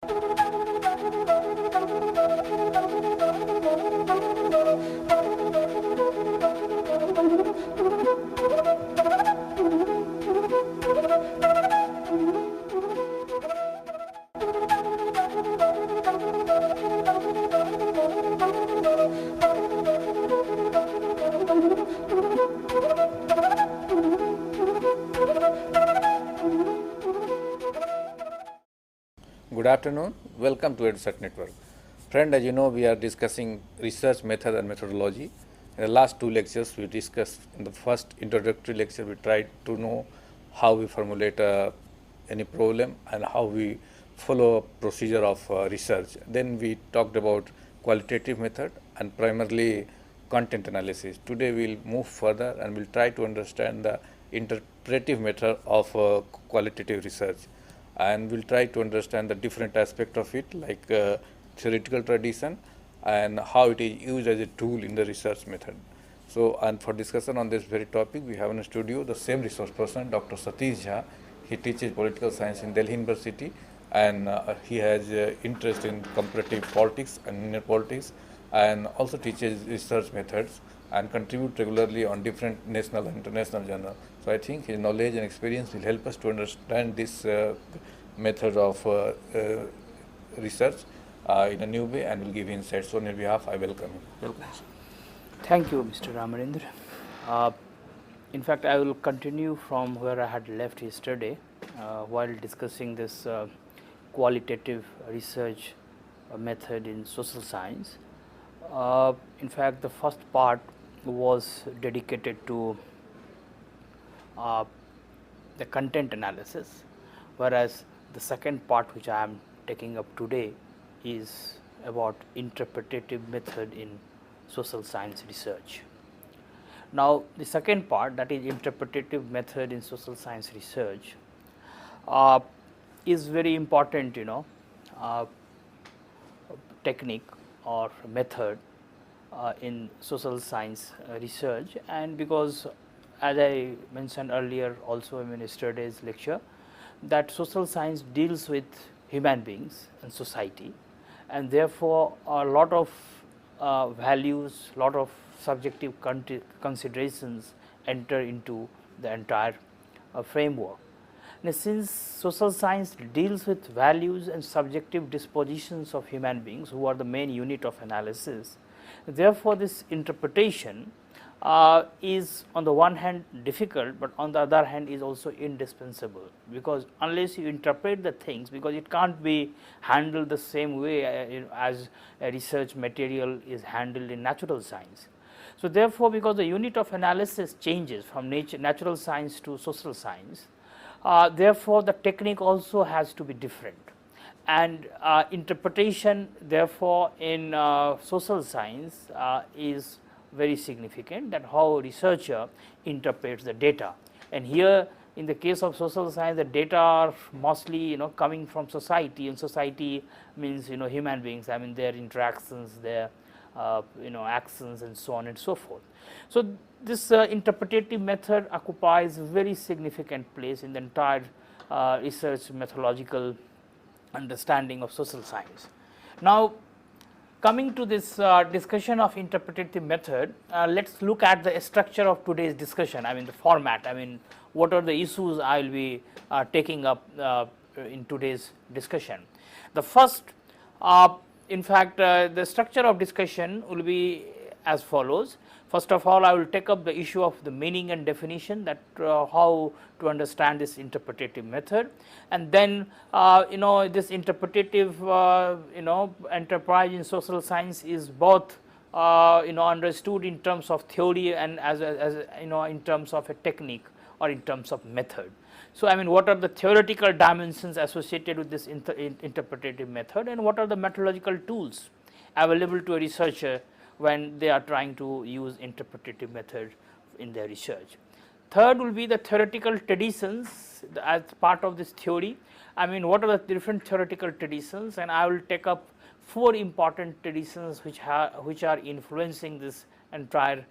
Good afternoon. Welcome to EdSet Network. Friend, as you know, we are discussing research method and methodology. In the last two lectures, we discussed in the first introductory lecture, we tried to know how we formulate any problem and how we follow a procedure of research. Then we talked about qualitative method and primarily content analysis. Today we will move further and we will try to understand the interpretive method of qualitative research, and we'll try to understand the different aspect of it, like theoretical tradition and how it is used as a tool in the research method. So, and for discussion on this very topic, we have in the studio the same resource person, Dr. Satish Jha. He teaches political science in Delhi University, and he has interest in comparative politics and inner politics, and also teaches research methods and contribute regularly on different national and international journals. So I think his knowledge and experience will help us to understand this method of research in a new way, and will give insights. So on your behalf, I welcome him. Welcome. Thank you, Mr. Ramarendra. In fact, I will continue from where I had left yesterday while discussing this qualitative research method in social science. In fact, the first part was dedicated to the content analysis, whereas the second part which I am taking up today is about interpretative method in social science research. Now, the second part, that is interpretative method in social science research, is very important, technique or method in social science research, and because as I mentioned earlier also in yesterday's lecture, that social science deals with human beings and society, and therefore a lot of values, lot of subjective considerations enter into the entire framework. Now, since social science deals with values and subjective dispositions of human beings, who are the main unit of analysis, therefore this interpretation is on the one hand difficult, but on the other hand is also indispensable, because unless you interpret the things, because it can't be handled the same way as a research material is handled in natural science. So, therefore, because the unit of analysis changes from natural science to social science, therefore, the technique also has to be different, and interpretation therefore in social science is very significant, that how a researcher interprets the data. And here in the case of social science, the data are mostly coming from society, and society means human beings, I mean their interactions, their actions and so on and so forth. So, this interpretative method occupies a very significant place in the entire research methodological understanding of social science. Now, coming to this discussion of interpretative method, let us look at the structure of today's discussion, I mean the format, I mean what are the issues I will be taking up in today's discussion. The first, in fact, the structure of discussion will be as follows. First of all, I will take up the issue of the meaning and definition, that how to understand this interpretative method, and then this interpretative enterprise in social science is both understood in terms of theory and as in terms of a technique or in terms of method. So, I mean what are the theoretical dimensions associated with this interpretative method, and what are the methodological tools available to a researcher when they are trying to use interpretative method in their research. Third will be the theoretical traditions as part of this theory. I mean what are the different theoretical traditions, and I will take up 4 important traditions which are influencing this entire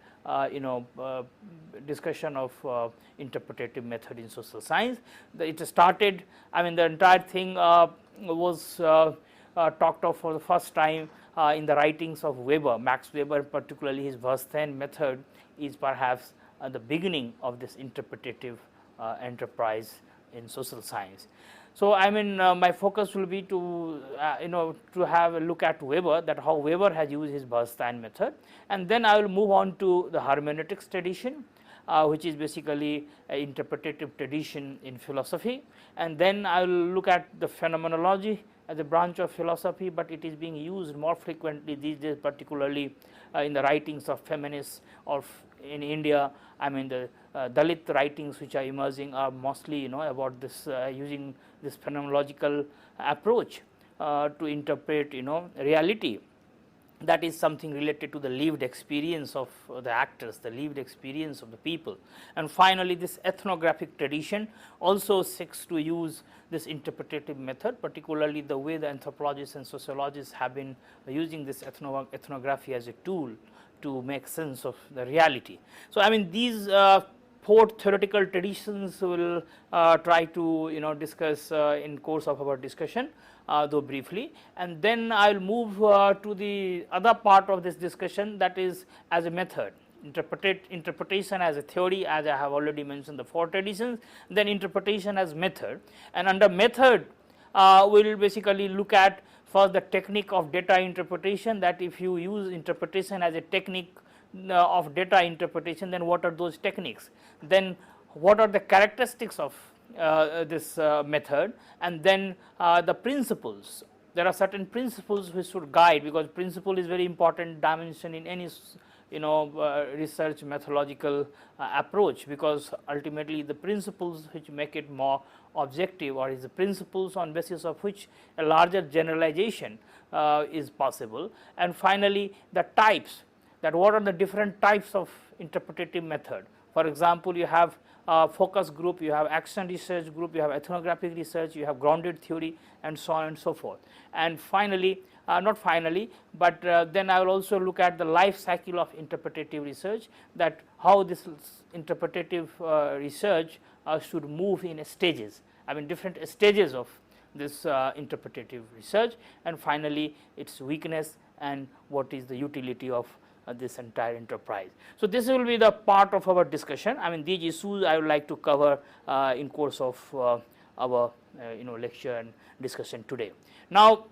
discussion of interpretative method in social science. It started, I mean the entire thing was talked of for the first time in the writings of Weber. Max Weber, particularly his Verstehen method, is perhaps the beginning of this interpretative enterprise in social science. So, I mean my focus will be to to have a look at Weber, that how Weber has used his Verstehen method, and then I will move on to the hermeneutics tradition, which is basically an interpretative tradition in philosophy, and then I will look at the phenomenology as a branch of philosophy, but it is being used more frequently these days, particularly in the writings of feminists or in India. I mean the Dalit writings which are emerging are mostly about this using this phenomenological approach to interpret reality. That is something related to the lived experience of the actors, the lived experience of the people. And finally, this ethnographic tradition also seeks to use this interpretative method, particularly the way the anthropologists and sociologists have been using this ethnography as a tool to make sense of the reality. So, I mean these 4 theoretical traditions will try to discuss in course of our discussion, though briefly, and then I will move to the other part of this discussion, that is as a method. Interpretation as a theory, as I have already mentioned the 4 traditions, then interpretation as method, and under method we will basically look at first the technique of data interpretation, that if you use interpretation as a technique of data interpretation, then what are those techniques, then what are the characteristics of this method, and then the principles. There are certain principles which should guide, because principle is very important dimension in any research methodological approach, because ultimately the principles which make it more objective, or is the principles on basis of which a larger generalization is possible. And finally, the types, that what are the different types of interpretative method. For example, you have focus group, you have action research group, you have ethnographic research, you have grounded theory, and so on and so forth. And finally, not finally, but then I will also look at the life cycle of interpretative research, that how this interpretative research should move in stages, I mean different stages of this interpretative research, and finally its weakness and what is the utility of this entire enterprise. So, this will be the part of our discussion. I mean these issues I would like to cover in course of our lecture and discussion today. Now,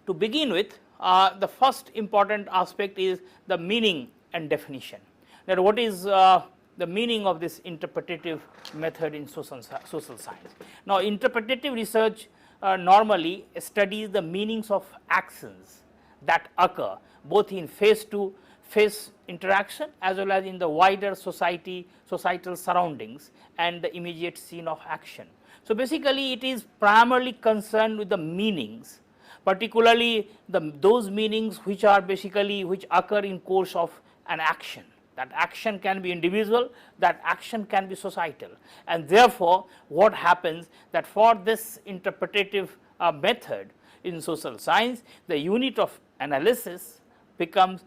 to begin with, the first important aspect is the meaning and definition, that what is the meaning of this interpretative method in social science. Now, interpretative research normally studies the meanings of actions that occur both in phase to face interaction as well as in the wider societal surroundings and the immediate scene of action. So, basically it is primarily concerned with the meanings, particularly those meanings which are basically which occur in course of an action. That action can be individual, that action can be societal, and therefore what happens that for this interpretative method in social science, the unit of analysis becomes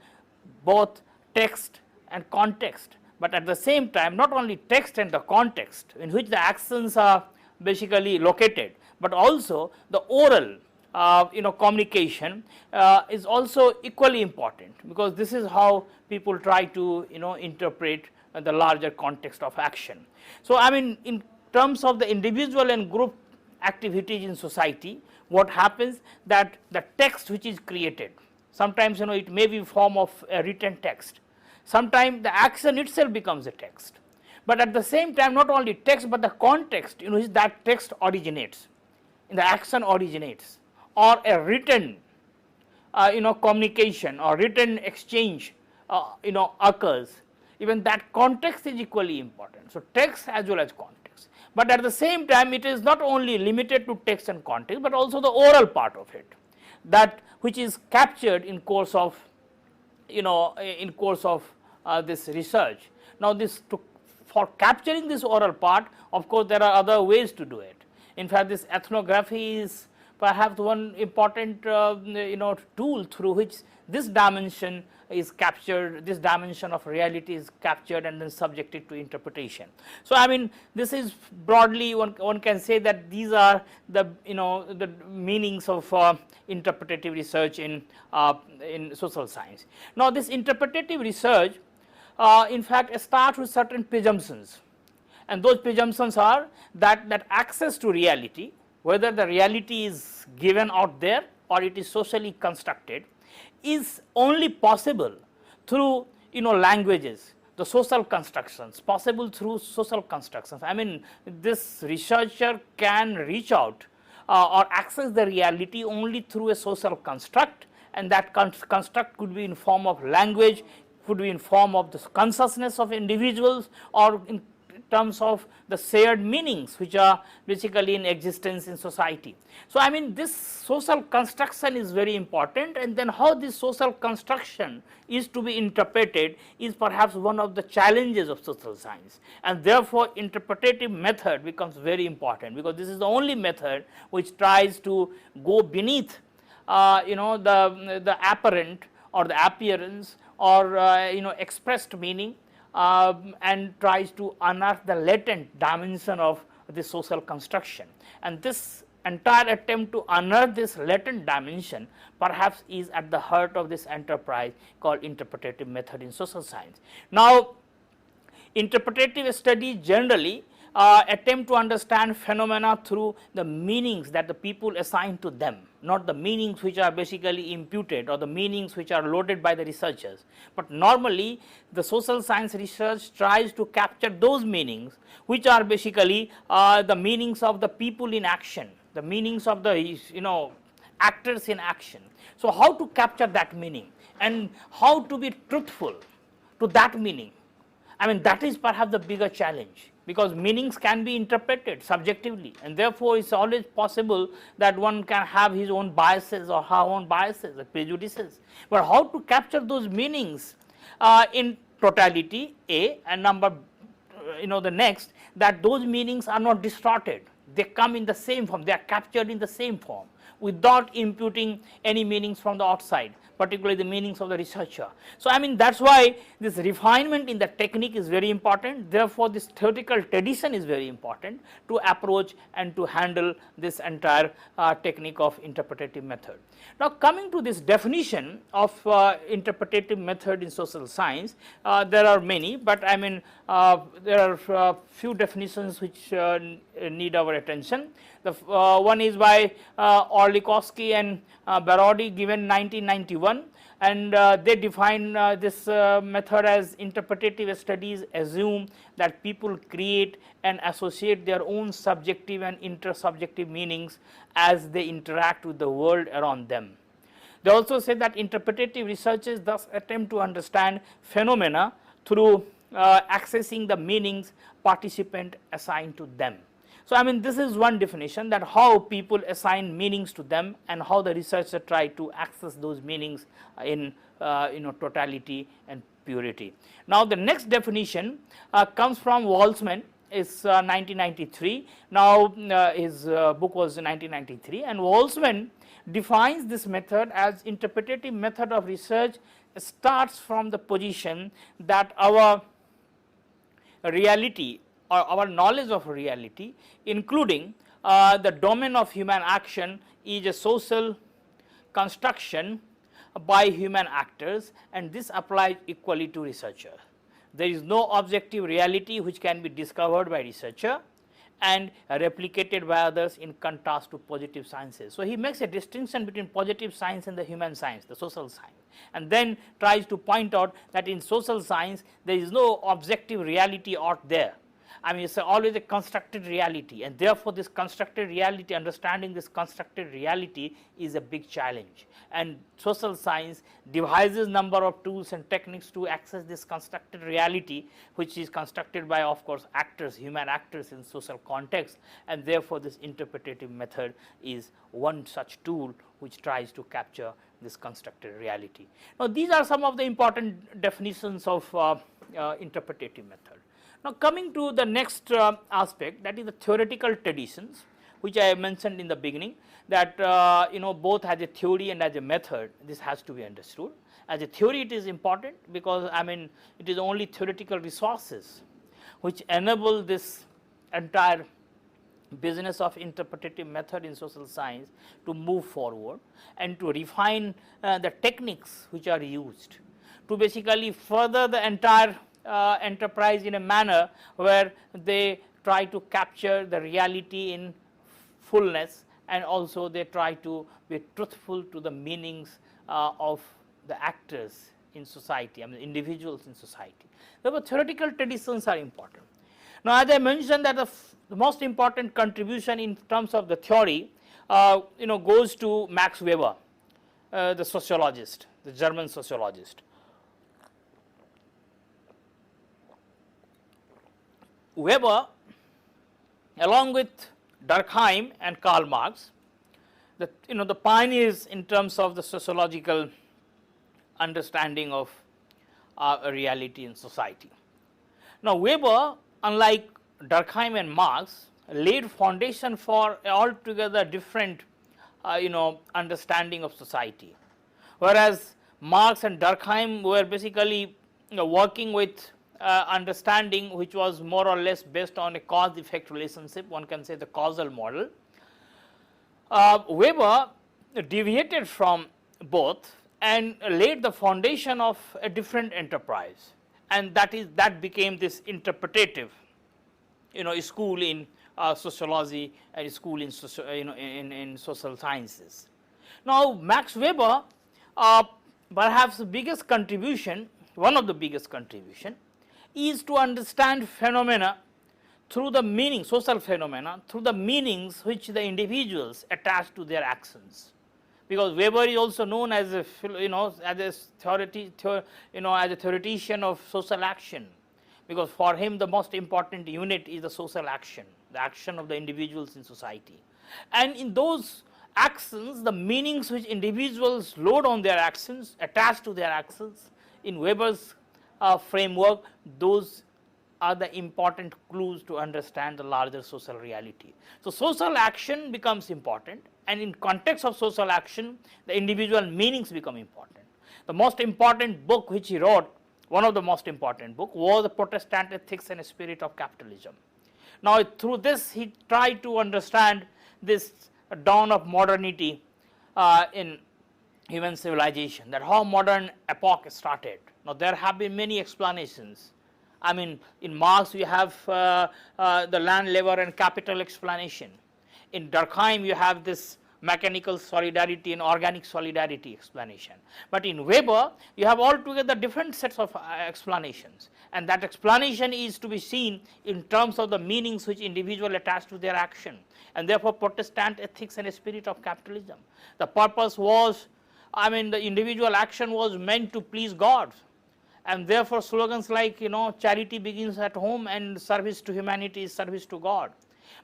both text and context, but at the same time not only text and the context in which the actions are basically located, but also the oral communication is also equally important, because this is how people try to interpret the larger context of action. So, I mean in terms of the individual and group activities in society, what happens that the text which is created, sometimes it may be form of a written text, sometimes the action itself becomes a text, but at the same time not only text but the context in which that text originates, in the action originates, or a written communication or written exchange occurs, even that context is equally important. So, text as well as context, but at the same time it is not only limited to text and context, but also the oral part of it, that which is captured in course of this research. Now, for capturing this oral part, of course there are other ways to do it. In fact, this ethnography is perhaps one important tool through which this dimension is captured, this dimension of reality is captured and then subjected to interpretation. So, I mean this is broadly one can say that these are the the meanings of interpretative research in social science. Now, this interpretative research in fact starts with certain presumptions, and those presumptions are that access to reality, whether the reality is given out there or it is socially constructed, is only possible through languages, the social constructions, possible through social constructions. I mean this researcher can reach out or access the reality only through a social construct, and that construct could be in form of language, could be in form of the consciousness of individuals, or in terms of the shared meanings which are basically in existence in society. So, I mean this social construction is very important, and then how this social construction is to be interpreted is perhaps one of the challenges of social science, and therefore interpretative method becomes very important, because this is the only method which tries to go beneath the apparent or the appearance or expressed meaning, and tries to unearth the latent dimension of the social construction. And this entire attempt to unearth this latent dimension perhaps is at the heart of this enterprise called interpretative method in social science. Now, interpretative studies generally attempt to understand phenomena through the meanings that the people assign to them, not the meanings which are basically imputed or the meanings which are loaded by the researchers. But normally the social science research tries to capture those meanings which are basically the meanings of the people in action, the meanings of the actors in action. So, how to capture that meaning and how to be truthful to that meaning, I mean that is perhaps the bigger challenge, because meanings can be interpreted subjectively, and therefore, it is always possible that one can have his own biases or her own biases or prejudices, but how to capture those meanings in totality A, and number the next, that those meanings are not distorted, they come in the same form, they are captured in the same form without imputing any meanings from the outside, particularly the meanings of the researcher. So, I mean that is why this refinement in the technique is very important, therefore, this theoretical tradition is very important to approach and to handle this entire technique of interpretative method. Now, coming to this definition of interpretative method in social science, there are many, but I mean there are few definitions which need our attention. The one is by Orlikowski and Barodi, given 1991, and they define this method as interpretative studies assume that people create and associate their own subjective and intersubjective meanings as they interact with the world around them. They also say that interpretative researchers thus attempt to understand phenomena through accessing the meanings participant assign to them. So, I mean this is one definition, that how people assign meanings to them and how the researcher try to access those meanings in totality and purity. Now, the next definition comes from Walsman, is 1993. Now, his book was 1993, and Walsman defines this method as interpretative method of research starts from the position that our reality or our knowledge of reality, including the domain of human action, is a social construction by human actors, and this applies equally to researcher. There is no objective reality which can be discovered by researcher and replicated by others, in contrast to positive sciences. So, he makes a distinction between positive science and the human science, the social science, and then tries to point out that in social science there is no objective reality out there. I mean, it is always a constructed reality, and therefore, this constructed reality, understanding this constructed reality is a big challenge, and social science devises number of tools and techniques to access this constructed reality, which is constructed by, of course, actors, human actors in social context, and therefore, this interpretative method is one such tool which tries to capture this constructed reality. Now, these are some of the important definitions of interpretative method. Now, coming to the next aspect, that is the theoretical traditions which I mentioned in the beginning, that both as a theory and as a method, this has to be understood. As a theory, it is important because it is only theoretical resources which enable this entire business of interpretative method in social science to move forward and to refine the techniques which are used to basically further the entire enterprise in a manner where they try to capture the reality in fullness, and also they try to be truthful to the meanings of the actors in society, individuals in society. Therefore, theoretical traditions are important. Now, as I mentioned that the most important contribution in terms of the theory goes to Max Weber, the sociologist, the German sociologist. Weber, along with Durkheim and Karl Marx, the pioneers in terms of the sociological understanding of a reality in society. Now, Weber, unlike Durkheim and Marx, laid foundation for altogether different understanding of society, whereas Marx and Durkheim were basically working with understanding which was more or less based on a cause effect relationship, one can say the causal model. Weber deviated from both and laid the foundation of a different enterprise, and that became this interpretative school in sociology and school in in social sciences. Now, Max Weber, perhaps the biggest contribution, one of the biggest contribution, is to understand phenomena through the meaning, social phenomena through the meanings which the individuals attach to their actions. Because Weber is also known as a as a theoretician of social action, because for him the most important unit is the social action, the action of the individuals in society. And in those actions, the meanings which individuals load on their actions, attach to their actions, in Weber's framework, those are the important clues to understand the larger social reality. So, social action becomes important, and in context of social action, the individual meanings become important. The most important book which he wrote, one of the most important book, was the Protestant Ethics and Spirit of Capitalism. Now, through this he tried to understand this dawn of modernity in human civilization, that how modern epoch started. Now, there have been many explanations. In Marx you have the land, labor and capital explanation. In Durkheim you have this mechanical solidarity and organic solidarity explanation. But in Weber you have altogether different sets of explanations, and that explanation is to be seen in terms of the meanings which individual attach to their action. And therefore, Protestant Ethics and Spirit of Capitalism, the purpose was, the individual action was meant to please God, and therefore slogans like charity begins at home and service to humanity is service to God.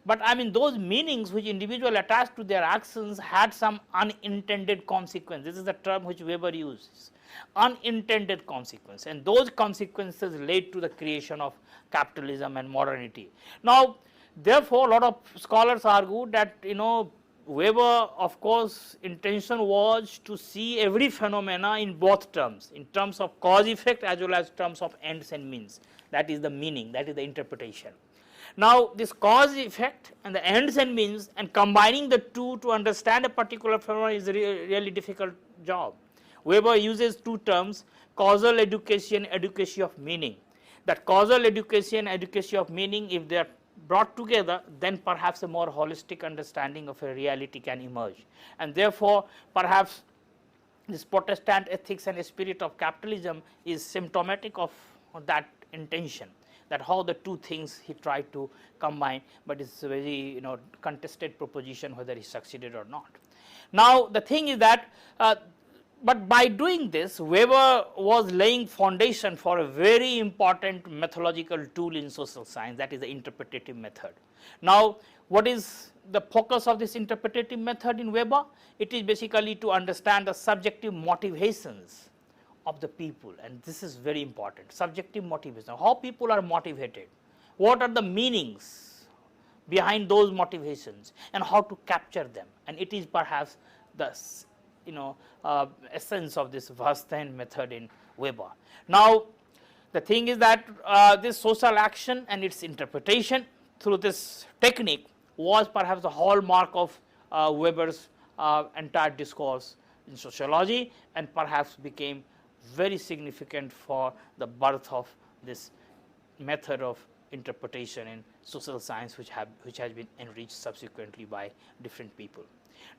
But those meanings which individual attached to their actions had some unintended consequence. This is the term which Weber uses, unintended consequence, and those consequences led to the creation of capitalism and modernity. Now, therefore, a lot of scholars argue that Weber, of course, intention was to see every phenomena in both terms, in terms of cause effect as well as terms of ends and means. That is the meaning, that is the interpretation. Now, this cause effect and the ends and means, and combining the two to understand a particular phenomenon is a really difficult job. Weber uses two terms, causal education, education of meaning. That causal education, education of meaning, if they are brought together, then perhaps a more holistic understanding of a reality can emerge. And therefore, perhaps this Protestant Ethics and Spirit of Capitalism is symptomatic of that intention, that how the two things he tried to combine, but it's a very contested proposition whether he succeeded or not. Now, the thing is that but by doing this, Weber was laying foundation for a very important methodological tool in social science, that is the interpretative method. Now, what is the focus of this interpretative method in Weber? It is basically to understand the subjective motivations of the people, and this is very important, subjective motivation, how people are motivated, what are the meanings behind those motivations and how to capture them, and it is perhaps the essence of this Wettstein method in Weber. Now, the thing is that this social action and its interpretation through this technique was perhaps the hallmark of Weber's entire discourse in sociology, and perhaps became very significant for the birth of this method of interpretation in social science, which has been enriched subsequently by different people.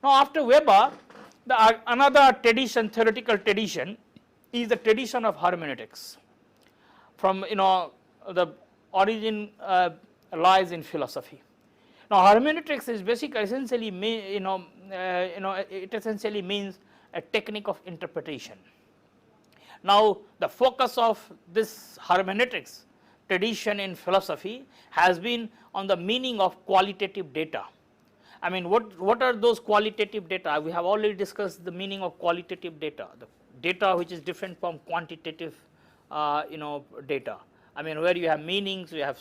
Now, after Weber, another tradition, theoretical tradition, is the tradition of hermeneutics. From the origin lies in philosophy. Now, hermeneutics is basically essentially it essentially means a technique of interpretation. Now, the focus of this hermeneutics tradition in philosophy has been on the meaning of qualitative data. I mean, what are those qualitative data? We have already discussed the meaning of qualitative data, the data which is different from quantitative data. I mean, where you have meanings, you have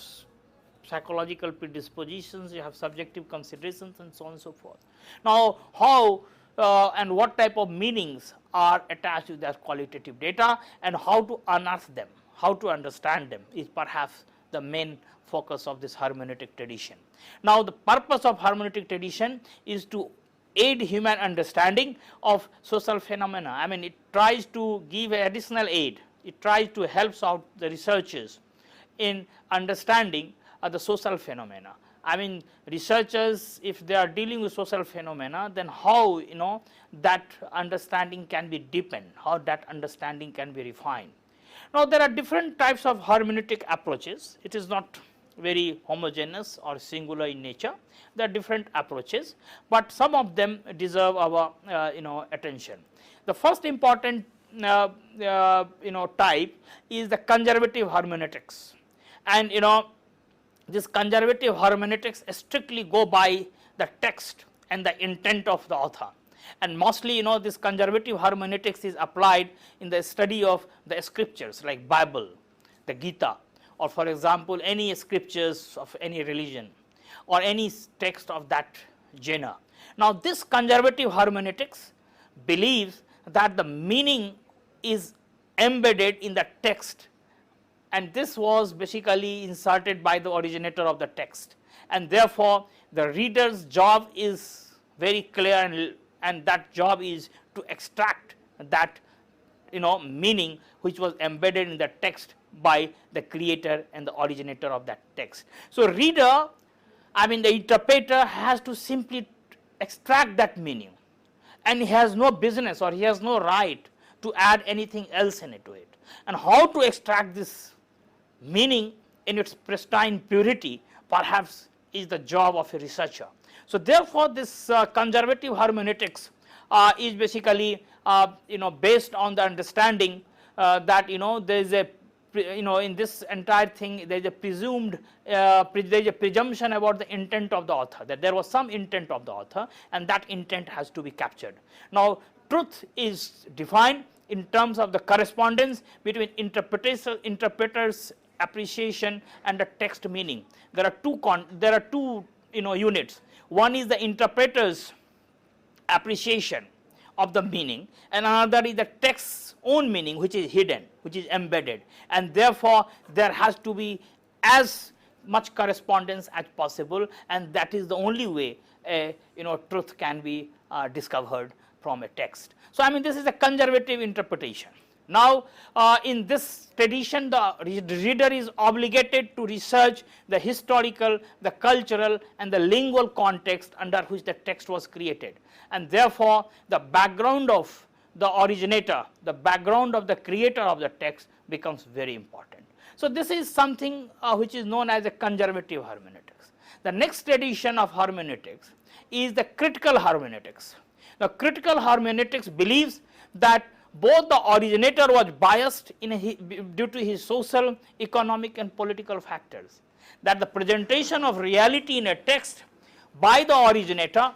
psychological predispositions, you have subjective considerations, and so on and so forth. Now, how and what type of meanings are attached to that qualitative data, and how to unearth them, how to understand them, is perhaps the main focus of this hermeneutic tradition. Now, the purpose of hermeneutic tradition is to aid human understanding of social phenomena. I mean, it tries to give additional aid, it tries to help out the researchers in understanding the social phenomena. I mean, researchers, if they are dealing with social phenomena, then how that understanding can be deepened, how that understanding can be refined. Now, there are different types of hermeneutic approaches. It is not very homogeneous or singular in nature. There are different approaches, but some of them deserve our attention. The first important type is the conservative hermeneutics, and this conservative hermeneutics strictly go by the text and the intent of the author, and mostly this conservative hermeneutics is applied in the study of the scriptures like Bible, the Gita, or for example any scriptures of any religion or any text of that genre. Now, this conservative hermeneutics believes that the meaning is embedded in the text, and this was basically inserted by the originator of the text, and therefore the reader's job is very clear, and that job is to extract that meaning which was embedded in the text by the creator and the originator of that text. So, reader, I mean the interpreter, has to simply extract that meaning, and he has no business or he has no right to add anything else into it. And how to extract this meaning in its pristine purity perhaps is the job of a researcher. So, therefore, this conservative hermeneutics is basically based on the understanding that there is a in this entire thing there is a presumed there is a presumption about the intent of the author, that there was some intent of the author, and that intent has to be captured. Now, truth is defined in terms of the correspondence between interpreter's appreciation and the text meaning. There are two units. One is the interpreter's appreciation of the meaning, and another is the text's own meaning, which is hidden, which is embedded, and therefore there has to be as much correspondence as possible, and that is the only way truth can be discovered from a text. So, I mean, this is a conservative interpretation. Now, in this tradition, the reader is obligated to research the historical, the cultural, and the lingual context under which the text was created, and therefore the background of the originator, the background of the creator of the text becomes very important. So, this is something which is known as a conservative hermeneutics. The next tradition of hermeneutics is the critical hermeneutics. The critical hermeneutics believes that both the originator was biased due to his social, economic, and political factors, that the presentation of reality in a text by the originator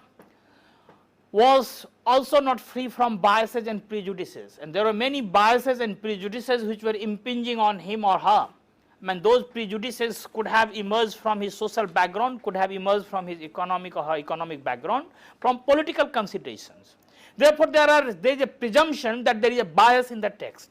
was also not free from biases and prejudices, and there were many biases and prejudices which were impinging on him or her I mean, those prejudices could have emerged from his social background, could have emerged from his economic or her economic background, from political considerations. Therefore, there is a presumption that there is a bias in the text,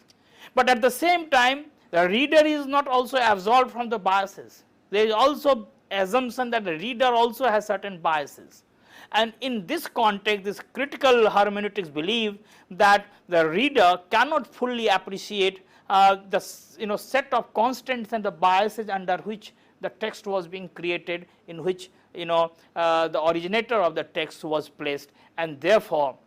but at the same time the reader is not also absolved from the biases. There is also assumption that the reader also has certain biases, and in this context this critical hermeneutics believe that the reader cannot fully appreciate the set of constants and the biases under which the text was being created, in which the originator of the text was placed, and therefore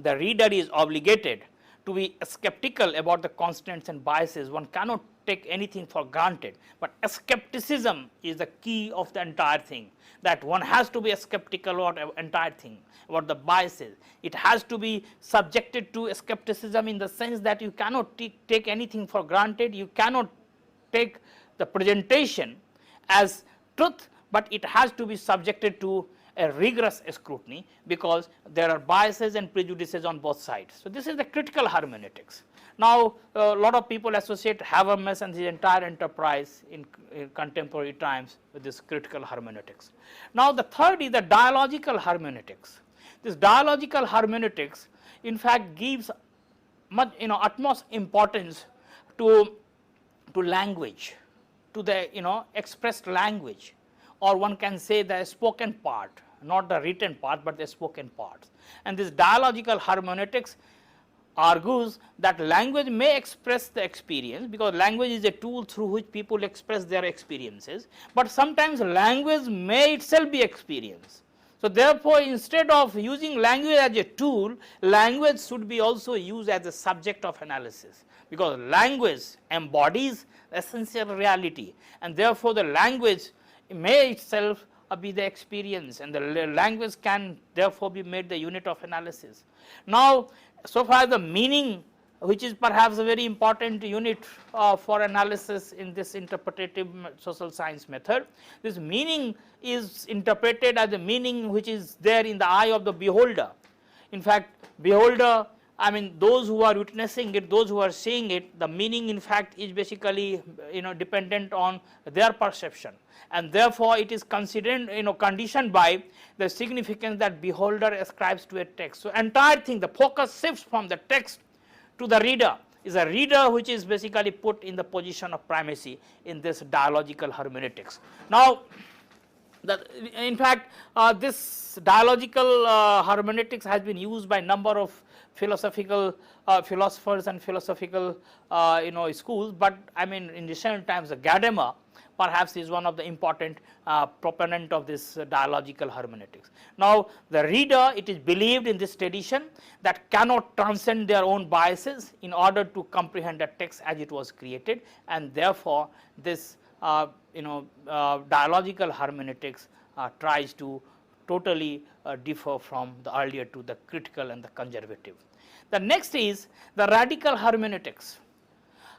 the reader is obligated to be skeptical about the constants and biases. One cannot take anything for granted, but skepticism is the key of the entire thing, that one has to be skeptical about the entire thing, about the biases. It has to be subjected to skepticism in the sense that you cannot take anything for granted, you cannot take the presentation as truth, but it has to be subjected to a rigorous scrutiny, because there are biases and prejudices on both sides. So, this is the critical hermeneutics. Now, a lot of people associate Habermas and his entire enterprise in contemporary times with this critical hermeneutics. Now, the third is the dialogical hermeneutics. This dialogical hermeneutics in fact gives much utmost importance to language, to the expressed language, or one can say the spoken part, not the written part, but the spoken parts. And this dialogical hermeneutics argues that language may express the experience, because language is a tool through which people express their experiences, but sometimes language may itself be experience. So, therefore, instead of using language as a tool, language should be also used as a subject of analysis, because language embodies essential reality, and therefore, the language may itself be the experience, and the language can therefore be made the unit of analysis. Now, so far the meaning, which is perhaps a very important unit for analysis in this interpretative social science method, this meaning is interpreted as a meaning which is there in the eye of the beholder. In fact, beholder, I mean those who are witnessing it, those who are seeing it, the meaning in fact is basically dependent on their perception, and therefore it is considered conditioned by the significance that beholder ascribes to a text. So, entire thing, the focus shifts from the text to the reader, is a reader which is basically put in the position of primacy in this dialogical hermeneutics. Now, in fact this dialogical hermeneutics has been used by number of philosophical philosophers and philosophical schools, but I mean in recent times Gadamer perhaps is one of the important proponent of this dialogical hermeneutics. Now, the reader, it is believed in this tradition, that cannot transcend their own biases in order to comprehend the text as it was created, and therefore this dialogical hermeneutics tries to totally differ from the earlier to the critical and the conservative. The next is the radical hermeneutics.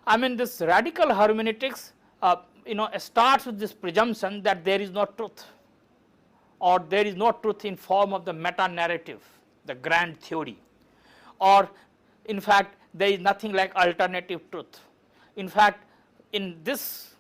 I mean this radical hermeneutics starts with this presumption that there is no truth, or there is no truth in form of the meta narrative, the grand theory, or in fact there is nothing like alternative truth. In fact, in this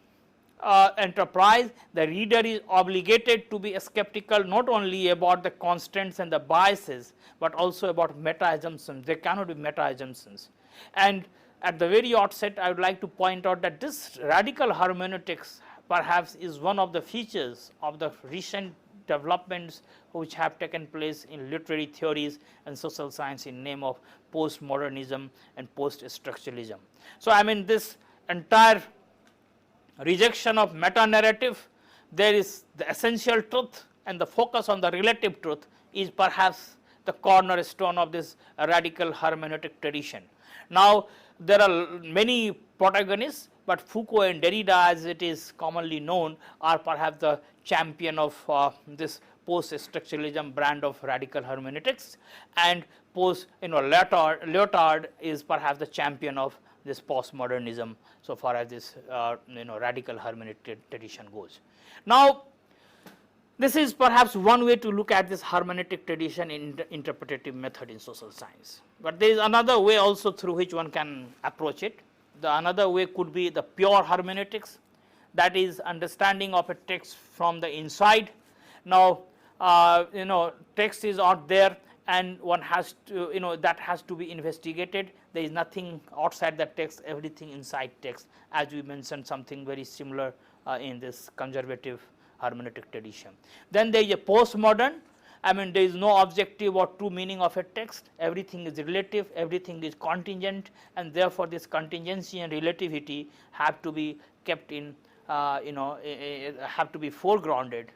enterprise, the reader is obligated to be skeptical not only about the constants and the biases, but also about meta assumptions. There cannot be meta assumptions. And at the very outset, I would like to point out that this radical hermeneutics perhaps is one of the features of the recent developments which have taken place in literary theories and social science in name of postmodernism and post-structuralism. So, I mean this entire rejection of meta narrative, there is the essential truth, and the focus on the relative truth is perhaps the cornerstone of this radical hermeneutic tradition. Now, there are many protagonists, but Foucault and Derrida, as it is commonly known, are perhaps the champion of this post-structuralism brand of radical hermeneutics, and Lyotard is perhaps the champion of this postmodernism so far as this radical hermeneutic tradition goes. Now, this is perhaps one way to look at this hermeneutic tradition in interpretative method in social science, but there is another way also through which one can approach it. The another way could be the pure hermeneutics. that is understanding of a text from the inside. Now, text is out there and one has to, that has to be investigated. There is nothing outside the text, everything inside text, as we mentioned something very similar in this conservative hermeneutic tradition. Then there is a postmodern. I mean, there is no objective or true meaning of a text, everything is relative, everything is contingent, and therefore this contingency and relativity have to be kept in, have to be foregrounded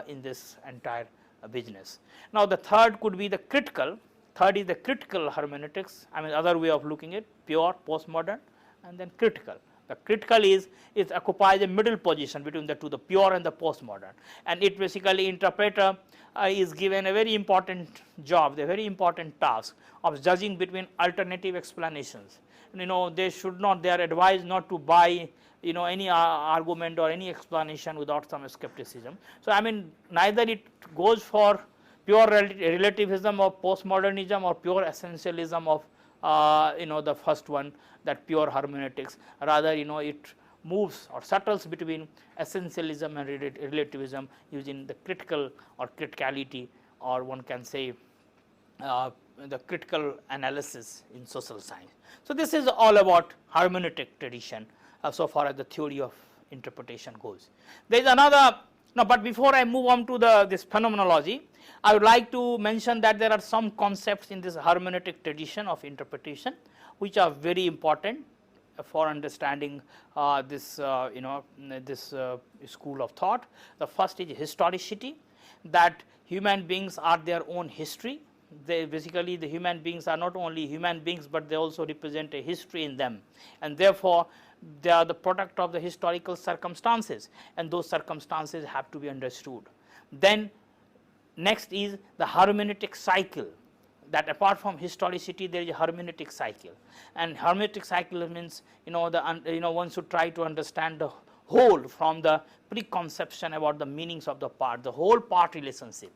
in this entire business. Now, the third could be the critical. Third is the critical hermeneutics, I mean other way of looking at pure, postmodern, and then critical. The critical is it occupies a middle position between the two, the pure and the postmodern, and it basically interpreter is given a very important job, the very important task of judging between alternative explanations. They should not, they are advised not to buy any argument or any explanation without some skepticism. So, I mean neither it goes for pure relativism or postmodernism or pure essentialism of the first one, that pure hermeneutics, rather it moves or settles between essentialism and relativism using the critical or criticality, or one can say the critical analysis in social science. So, this is all about hermeneutic tradition so far as the theory of interpretation goes. There is another, but before I move on to this phenomenology, I would like to mention that there are some concepts in this hermeneutic tradition of interpretation which are very important for understanding this school of thought. The first is historicity, that human beings are their own history. They basically, the human beings are not only human beings, but they also represent a history in them, and therefore they are the product of the historical circumstances, and those circumstances have to be understood. Then next is the hermeneutic cycle, that apart from historicity there is a hermeneutic cycle, and hermeneutic cycle means one should try to understand the whole from the preconception about the meanings of the part, the whole part relationship,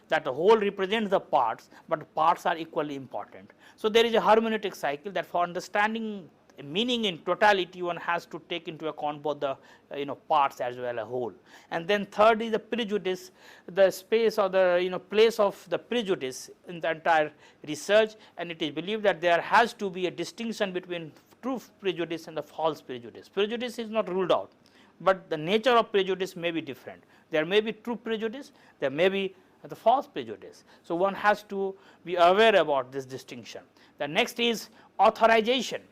that the whole represents the parts, but parts are equally important. So, there is a hermeneutic cycle that for understanding meaning in totality one has to take into account both the parts as well as whole. And then third is the prejudice, the space or the place of the prejudice in the entire research, and it is believed that there has to be a distinction between true prejudice and the false prejudice. Prejudice is not ruled out, but the nature of prejudice may be different. There may be true prejudice, there may be the false prejudice. So, one has to be aware about this distinction. The next is authorization,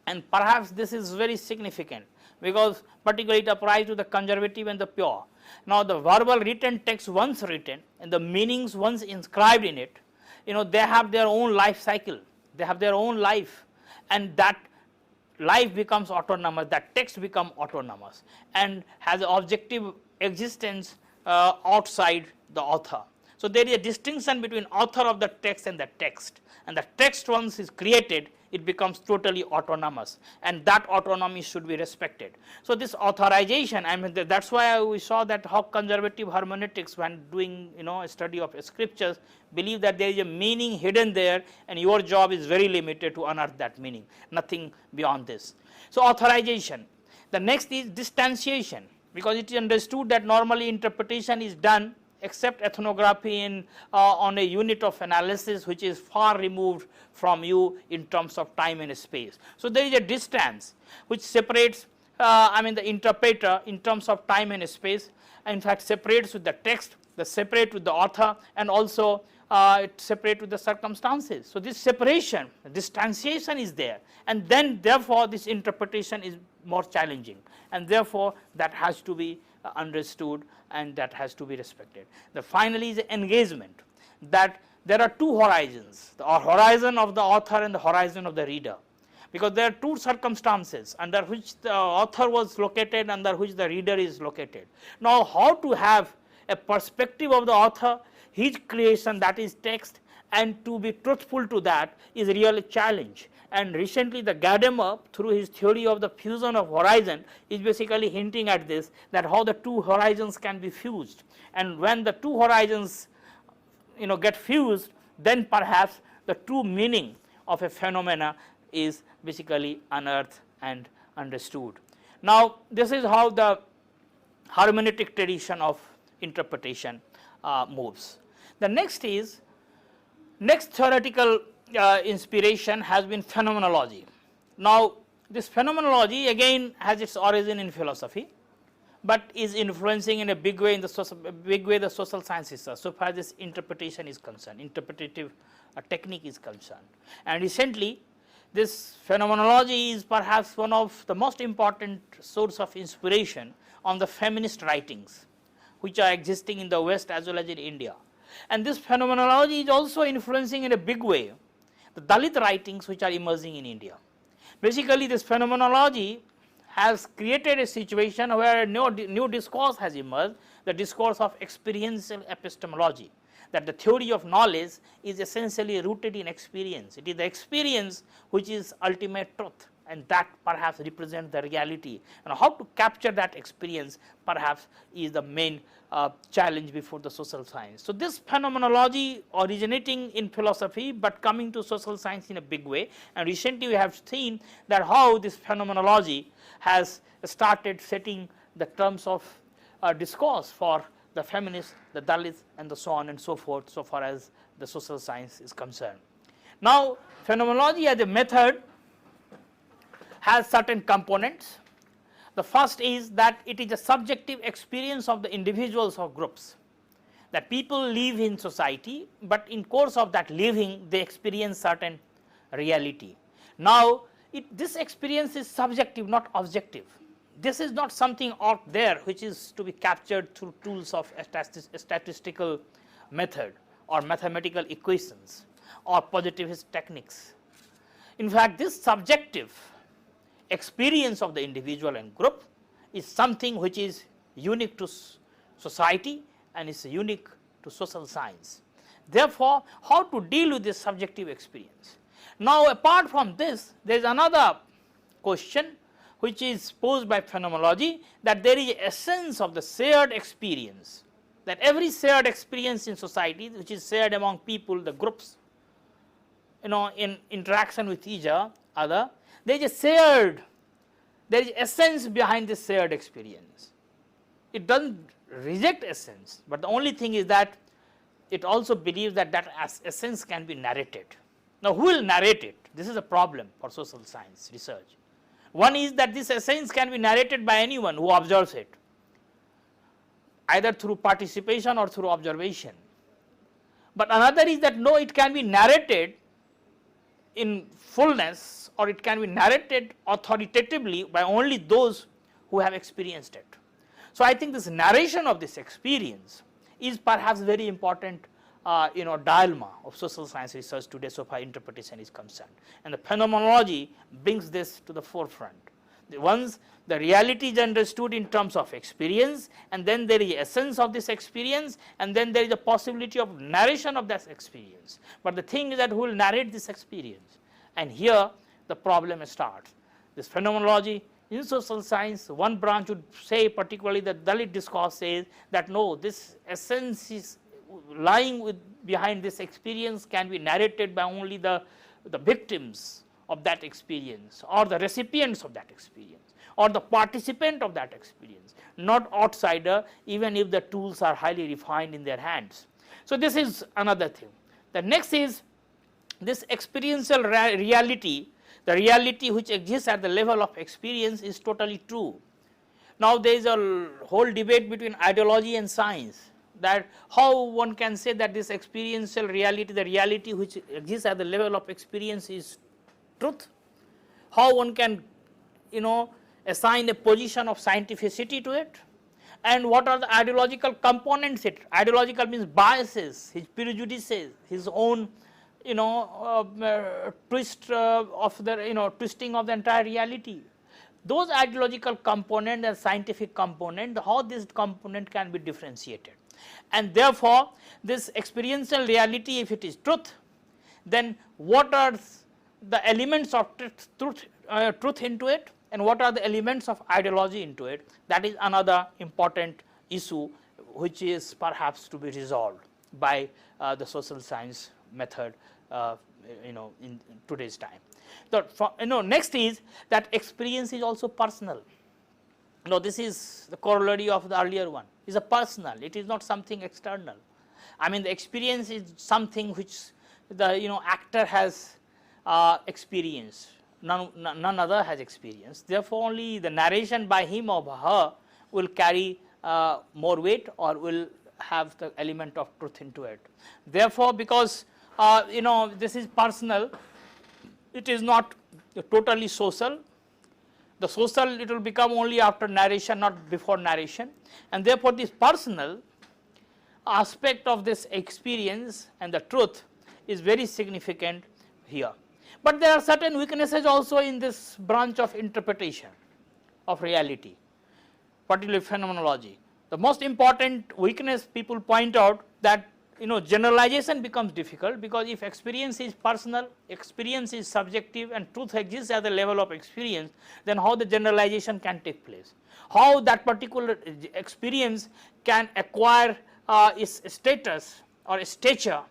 and perhaps this is very significant because particularly it applies to the conservative and the pure. Now, the verbal written text once written and the meanings once inscribed in it, they have their own life cycle, they have their own life, and that life becomes autonomous, that text becomes autonomous and has an objective existence outside the author. So, there is a distinction between author of the text, and the text once is created, it becomes totally autonomous, and that autonomy should be respected. So, this authorization, I mean that is why we saw that how conservative hermeneutics, when doing a study of scriptures, believe that there is a meaning hidden there, and your job is very limited to unearth that meaning, nothing beyond this. So, authorization. The next is distanciation, because it is understood that normally interpretation is done except ethnography in on a unit of analysis which is far removed from you in terms of time and space. So, there is a distance which separates the interpreter in terms of time and space, in fact separates with the text, the separate with the author, and also it separates with the circumstances. So, this separation, distanciation is there, and then therefore, this interpretation is more challenging, and therefore, that has to be understood and that has to be respected. The finally is engagement, that there are two horizons, the horizon of the author and the horizon of the reader, because there are two circumstances under which the author was located, under which the reader is located. Now, how to have a perspective of the author, his creation, that is text, and to be truthful to that is really a challenge. And recently the Gadamer, through his theory of the fusion of horizon, is basically hinting at this, that how the two horizons can be fused, and when the two horizons get fused, then perhaps the true meaning of a phenomena is basically unearthed and understood. Now, this is how the hermeneutic tradition of interpretation moves. The next theoretical inspiration has been phenomenology. Now, this phenomenology again has its origin in philosophy, but is influencing in a big way in the social sciences so far as this interpretation is concerned, interpretative technique is concerned. And recently this phenomenology is perhaps one of the most important source of inspiration on the feminist writings which are existing in the West as well as in India. And this phenomenology is also influencing in a big way the Dalit writings which are emerging in India. Basically this phenomenology has created a situation where a new discourse has emerged, the discourse of experiential epistemology, that the theory of knowledge is essentially rooted in experience. It is the experience which is ultimate truth, and that perhaps represents the reality, and how to capture that experience perhaps is the main challenge before the social science. So, this phenomenology originating in philosophy, but coming to social science in a big way, and recently we have seen that how this phenomenology has started setting the terms of discourse for the feminists, the Dalits, and the so on and so forth, so far as the social science is concerned. Now, phenomenology as a method has certain components. The first is that it is a subjective experience of the individuals or groups, that people live in society, but in course of that living they experience certain reality. Now, this experience is subjective, not objective. This is not something out there which is to be captured through tools of statistical method or mathematical equations or positivist techniques. In fact, this subjective experience of the individual and group is something which is unique to society and is unique to social science. Therefore, how to deal with this subjective experience? Now, apart from this, there is another question which is posed by phenomenology, that there is a essence of the shared experience, that every shared experience in society which is shared among people, the groups, in interaction with each other, there is essence behind this shared experience. It does not reject essence, but the only thing is that it also believes that that essence can be narrated. Now, who will narrate it? This is a problem for social science research. One is that this essence can be narrated by anyone who observes it, either through participation or through observation. But another is that no, it can be narrated in fullness, or it can be narrated authoritatively by only those who have experienced it. So, I think this narration of this experience is perhaps very important dilemma of social science research today so far interpretation is concerned, and the phenomenology brings this to the forefront. Once the reality is understood in terms of experience, and then there is essence of this experience, and then there is a possibility of narration of that experience. But the thing is that who will narrate this experience, and here the problem starts. This phenomenology in social science, one branch would say, particularly the Dalit discourse says that no, this essence is lying behind this experience can be narrated by only the victims of that experience, or the recipients of that experience, or the participant of that experience, not outsider, even if the tools are highly refined in their hands. So, this is another thing. The next is this experiential reality, the reality which exists at the level of experience is totally true. Now, there is a whole debate between ideology and science, that how one can say that this experiential reality, the reality which exists at the level of experience is truth, how one can assign a position of scientificity to it, and what are the ideological components. Ideological means biases, his prejudices, his own twist of the twisting of the entire reality. Those ideological component and scientific component, how this component can be differentiated. And therefore, this experiential reality, if it is truth, then what are the elements of truth into it, and what are the elements of ideology into it? That is another important issue which is perhaps to be resolved by the social science method in today's time. So, next is that experience is also personal. No, this is the corollary of the earlier one, is a personal, it is not something external. I mean, the experience is something which the actor has experienced, none other has experienced. Therefore, only the narration by him or her will carry more weight or will have the element of truth into it. Therefore, because this is personal, it is not totally social. The social, it will become only after narration, not before narration, and therefore this personal aspect of this experience and the truth is very significant here. But there are certain weaknesses also in this branch of interpretation of reality, particularly phenomenology. The most important weakness people point out that generalization becomes difficult, because if experience is personal, experience is subjective, and truth exists at the level of experience, then how the generalization can take place, how that particular experience can acquire its status or stature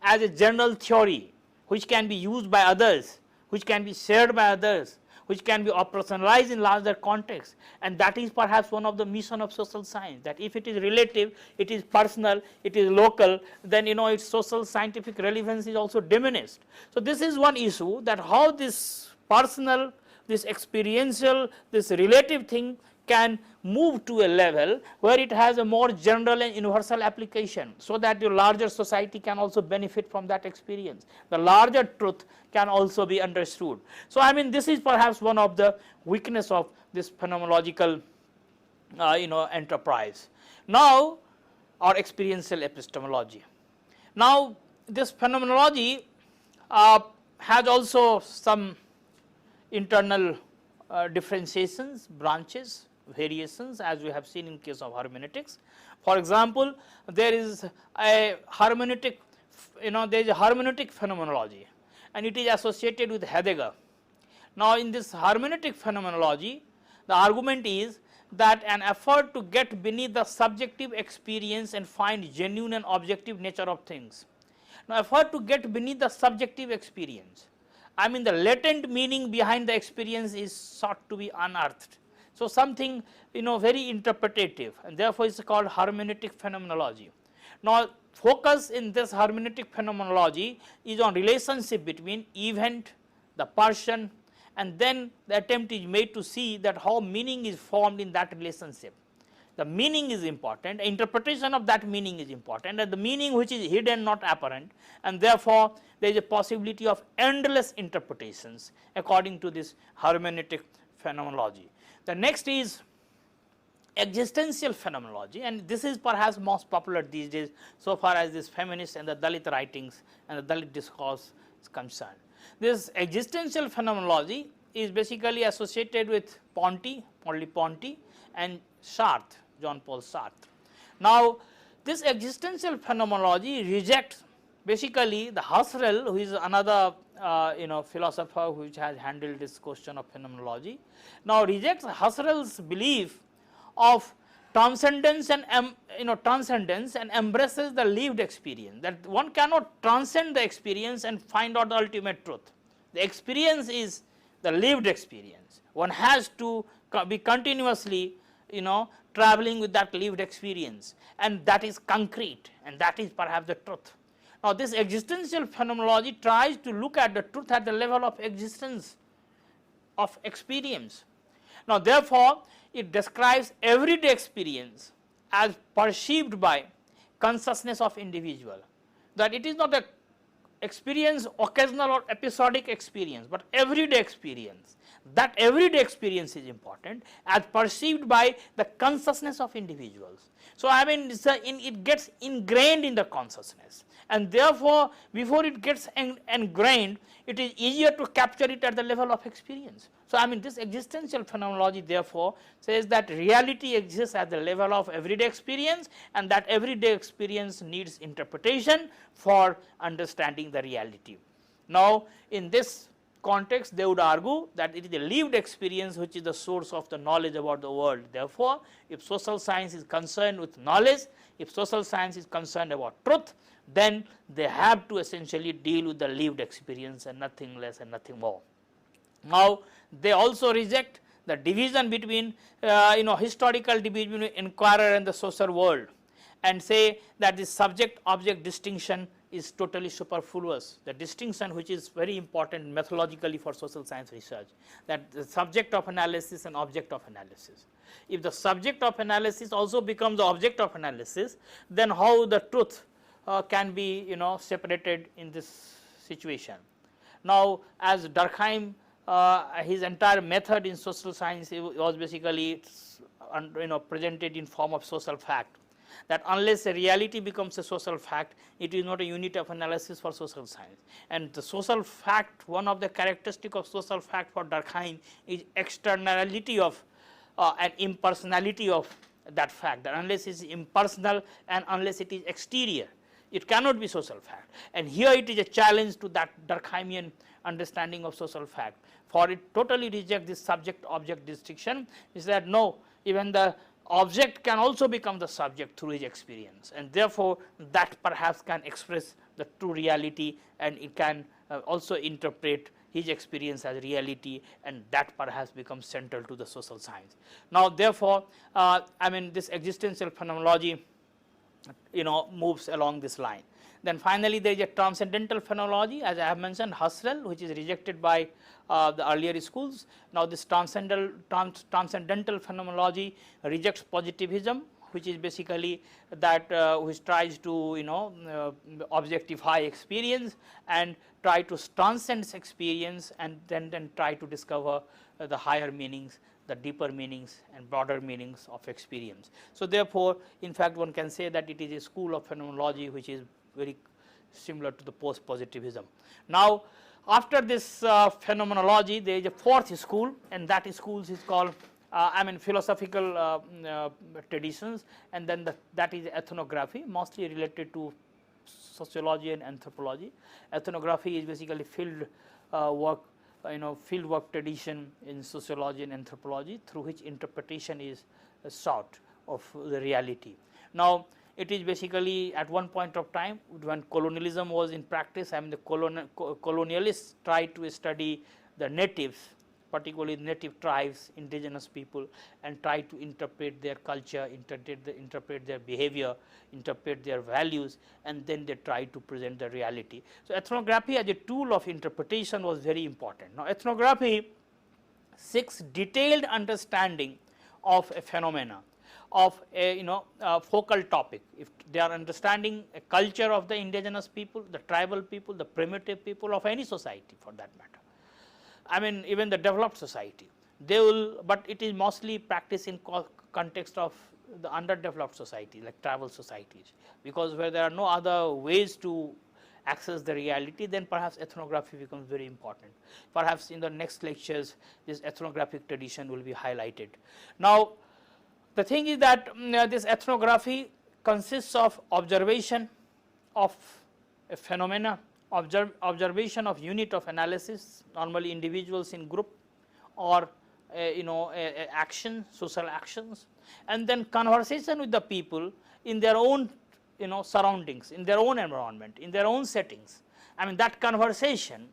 as a general theory which can be used by others, which can be shared by others, which can be operationalized in larger context, and that is perhaps one of the mission of social science, that if it is relative, it is personal, it is local, then its social scientific relevance is also diminished. So, this is one issue, that how this personal, this experiential, this relative thing can move to a level where it has a more general and universal application, so that the larger society can also benefit from that experience, the larger truth can also be understood. So, I mean, this is perhaps one of the weakness of this phenomenological enterprise. Now, or experiential epistemology. Now, this phenomenology has also some internal differentiations, branches, variations, as we have seen in case of hermeneutics. For example, there is a hermeneutic, there is a hermeneutic phenomenology, and it is associated with Heidegger. Now, in this hermeneutic phenomenology, the argument is that an effort to get beneath the subjective experience and find genuine and objective nature of things. Now, effort to get beneath the subjective experience, I mean, the latent meaning behind the experience is sought to be unearthed. So, something very interpretative, and therefore, it is called hermeneutic phenomenology. Now, focus in this hermeneutic phenomenology is on relationship between event, the person, and then the attempt is made to see that how meaning is formed in that relationship. The meaning is important, interpretation of that meaning is important, and the meaning which is hidden, not apparent, and therefore, there is a possibility of endless interpretations according to this hermeneutic phenomenology. The next is existential phenomenology, and this is perhaps most popular these days so far as this feminist and the Dalit writings and the Dalit discourse is concerned. This existential phenomenology is basically associated with Ponty, Merleau-Ponty, and Sartre, Jean Paul Sartre. Now, this existential phenomenology rejects basically the Husserl, who is another philosopher which has handled this question of phenomenology. Now, rejects Husserl's belief of transcendence and transcendence, and embraces the lived experience, that one cannot transcend the experience and find out the ultimate truth. The experience is the lived experience. One has to be continuously traveling with that lived experience, and that is concrete, and that is perhaps the truth. Now, this existential phenomenology tries to look at the truth at the level of existence of experience. Now, therefore, it describes everyday experience as perceived by consciousness of individual, that it is not a experience, occasional or episodic experience, but everyday experience. That everyday experience is important as perceived by the consciousness of individuals. So, I mean, it gets ingrained in the consciousness, and therefore, before it gets ingrained, it is easier to capture it at the level of experience. So, I mean, this existential phenomenology therefore says that reality exists at the level of everyday experience, and that everyday experience needs interpretation for understanding the reality. Now, in this context, they would argue that it is the lived experience which is the source of the knowledge about the world. Therefore, if social science is concerned with knowledge, if social science is concerned about truth, then they have to essentially deal with the lived experience and nothing less and nothing more. Now, they also reject the division between historical division between inquirer and the social world, and say that the subject object distinction is totally superfluous. The distinction which is very important methodologically for social science research, that the subject of analysis and object of analysis. If the subject of analysis also becomes the object of analysis, then how the truth can be separated in this situation. Now, as Durkheim, his entire method in social science was basically presented in form of social fact, that unless a reality becomes a social fact, it is not a unit of analysis for social science. And the social fact, one of the characteristic of social fact for Durkheim is externality of and impersonality of that fact, that unless it is impersonal and unless it is exterior, it cannot be social fact. And here it is a challenge to that Durkheimian understanding of social fact, for it totally rejects this subject object distinction, is that no, even the object can also become the subject through his experience, and therefore that perhaps can express the true reality, and it can also interpret his experience as reality, and that perhaps becomes central to the social science. Now, therefore, this existential phenomenology moves along this line. Then finally, there is a transcendental phenomenology, as I have mentioned, Husserl, which is rejected by the earlier schools. Now, this transcendental phenomenology rejects positivism, which is basically that which tries to objectify experience and try to transcend experience, and then try to discover the higher meanings, the deeper meanings and broader meanings of experience. So, therefore, in fact, one can say that it is a school of phenomenology which is very similar to the post positivism. Now, after this phenomenology, there is a fourth school, and that school is called philosophical traditions, and then that is ethnography, mostly related to sociology and anthropology. Ethnography is basically field work, field work tradition in sociology and anthropology, through which interpretation is sought of the reality. Now, it is basically at one point of time when colonialism was in practice, the colonialists tried to study the natives, particularly native tribes, indigenous people, and try to interpret their culture, interpret their behavior, interpret their values, and then they try to present the reality. So, ethnography as a tool of interpretation was very important. Now, ethnography seeks detailed understanding of a phenomena, of a focal topic. If they are understanding a culture of the indigenous people, the tribal people, the primitive people of any society for that matter, even the developed society, they will, but it is mostly practiced in context of the underdeveloped society, like tribal societies, because where there are no other ways to access the reality, then perhaps ethnography becomes very important. Perhaps in the next lectures, this ethnographic tradition will be highlighted. Now, the thing is that this ethnography consists of observation of a phenomena, observation of unit of analysis, normally individuals in group, or action, social actions, and then conversation with the people in their own surroundings, in their own environment, in their own settings. That conversation,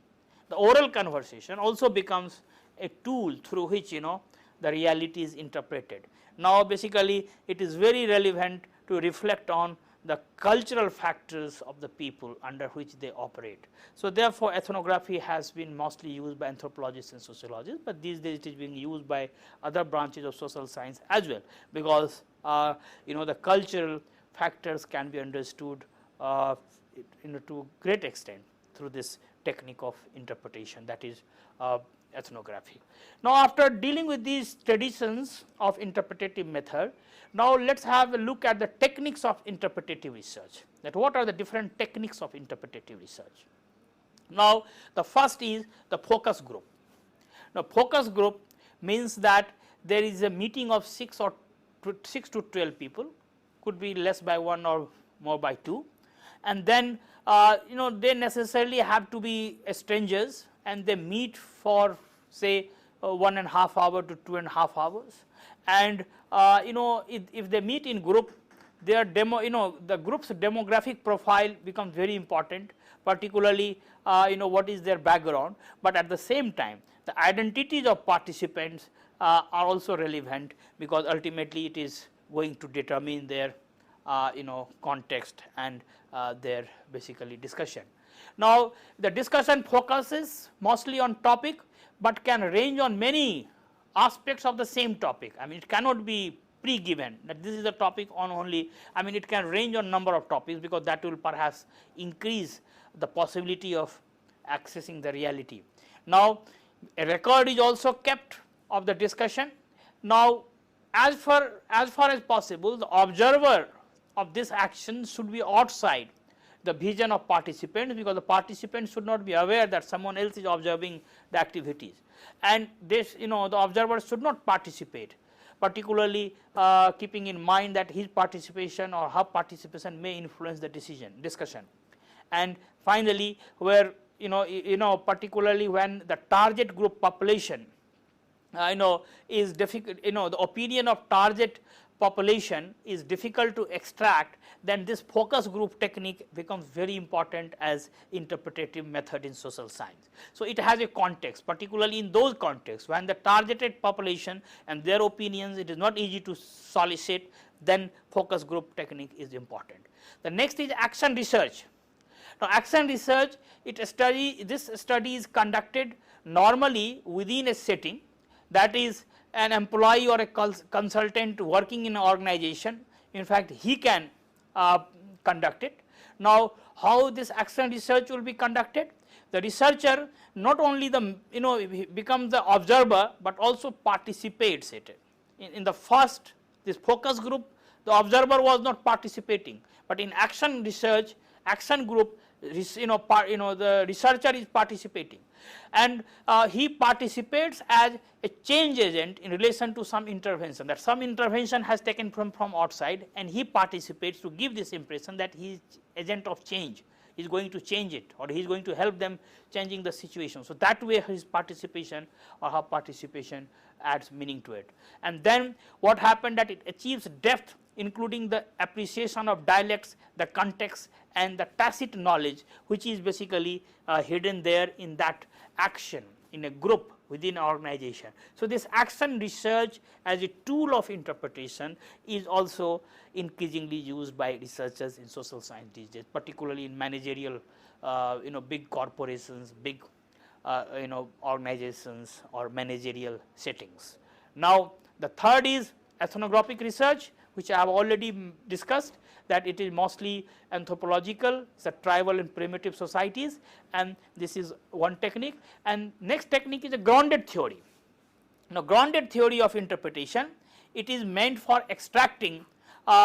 the oral conversation, also becomes a tool through which the reality is interpreted. Now, basically it is very relevant to reflect on the cultural factors of the people under which they operate. So, therefore, ethnography has been mostly used by anthropologists and sociologists, but these days it is being used by other branches of social science as well, because the cultural factors can be understood to great extent through this technique of interpretation, that is ethnography. Now, after dealing with these traditions of interpretative method, now let us have a look at the techniques of interpretative research, that what are the different techniques of interpretative research. Now, the first is the focus group. Now, focus group means that there is a meeting of 6 to 12 people, could be less by 1 or more by 2, and then they necessarily have to be strangers, and they meet for say 1.5 hours to 2.5 hours, and if they meet in group, their the group's demographic profile becomes very important, particularly what is their background, but at the same time the identities of participants are also relevant, because ultimately it is going to determine their context and their basically discussion. Now, the discussion focuses mostly on topic, but can range on many aspects of the same topic. I mean, it cannot be pre-given that this is the topic on only. I mean, it can range on number of topics, because that will perhaps increase the possibility of accessing the reality. Now, a record is also kept of the discussion. Now, as far as possible, the observer of this action should be outside the vision of participants, because the participants should not be aware that someone else is observing the activities, and this the observer should not participate, particularly keeping in mind that his participation or her participation may influence the discussion. And finally, where particularly when the target group population is difficult, the opinion of target population is difficult to extract, then this focus group technique becomes very important as interpretative method in social science. So, it has a context, particularly in those contexts when the targeted population and their opinions it is not easy to solicit, then focus group technique is important. The next is action research. Now, action research, this study is conducted normally within a setting, that is an employee or a consultant working in an organization. In fact, he can conduct it. Now, how this action research will be conducted? The researcher not only becomes the observer, but also participates it. In the first, this focus group, the observer was not participating, but in action research, action group, the researcher is participating, and he participates as a change agent in relation to some intervention, that some intervention has taken from outside, and he participates to give this impression that he is agent of change, he is going to change it, or he is going to help them changing the situation. So, that way his participation or her participation adds meaning to it. And then what happened, that it achieves depth, including the appreciation of dialects, the context, and the tacit knowledge, which is basically hidden there in that action in a group within an organization. So, this action research as a tool of interpretation is also increasingly used by researchers in social science these days, particularly in managerial big corporations, big organizations or managerial settings. Now, the third is ethnographic research, which I have already discussed, that it is mostly anthropological, it is a tribal and primitive societies, and this is one technique. And next technique is a grounded theory. Now, grounded theory of interpretation, it is meant for extracting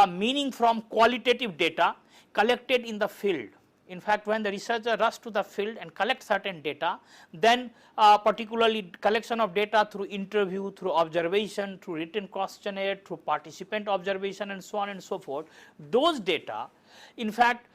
meaning from qualitative data collected in the field. In fact, when the researcher rushes to the field and collects certain data, then particularly collection of data through interview, through observation, through written questionnaire, through participant observation, and so on and so forth, those data in fact